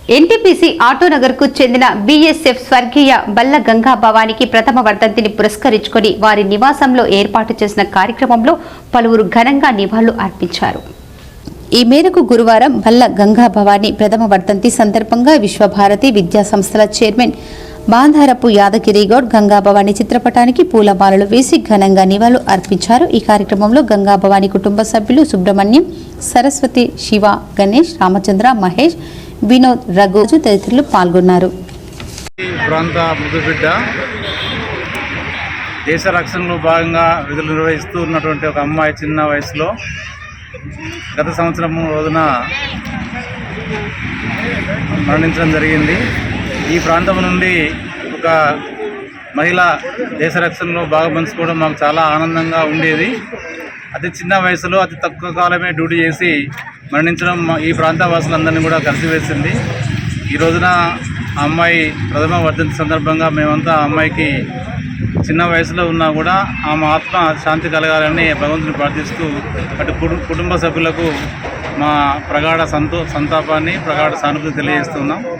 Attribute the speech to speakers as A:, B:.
A: NTPC ఆటోనగర్కు చెందిన BSF స్వర్గీయ బల్ల గంగా భవానికి ప్రథమ వర్ధంతిని పురస్కరించుకుని వారి నివాసంలో ఏర్పాటు చేసిన కార్యక్రమంలో పలువురు ఘనంగా నివాళులు అర్పించారు. ఈ మేరకు గురువారం బల్ల గంగా భవాని ప్రథమ వర్ధంతి సందర్భంగా విశ్వభారతి విద్యా సంస్థల చైర్మన్ బాంధారపు యాదగిరిగౌడ్ గంగా భవాని చిత్రపటానికి పూలమాలలు వేసి ఘనంగా నివాళులు అర్పించారు. ఈ కార్యక్రమంలో గంగా భవాని కుటుంబ సభ్యులు సుబ్రహ్మణ్యం, సరస్వతి, శివ, గణేష్, రామచంద్ర, మహేష్, వినోద్, రఘు తదితరులు పాల్గొన్నారు.
B: ప్రాంత ముద్దుబిడ్డ దేశ రక్షణలో భాగంగా విధులు నిర్వహిస్తూ ఉన్నటువంటి ఒక అమ్మాయి చిన్న వయసులో గత సంవత్సరం రోజున మరణించడం జరిగింది. ఈ ప్రాంతం నుండి ఒక మహిళ దేశ రక్షణలో బాగా పంచుకోవడం మాకు చాలా ఆనందంగా ఉండేది. అతి చిన్న వయసులో అతి తక్కువ కాలమే డ్యూటీ చేసి మరణించడం ఈ ప్రాంత వాసులందరినీ కూడా కలిసివేసింది. ఈ రోజున ఆ అమ్మాయి ప్రథమ వర్ధంతి సందర్భంగా మేమంతా ఆ అమ్మాయికి చిన్న వయసులో ఉన్నా కూడా ఆమె ఆత్మ శాంతి కలగాలని భగవంతుని ప్రార్థిస్తూ అటు కుటుంబ సభ్యులకు మా ప్రగాఢ సంతాపాన్ని ప్రగాఢ సానుభూతి తెలియజేస్తున్నాం.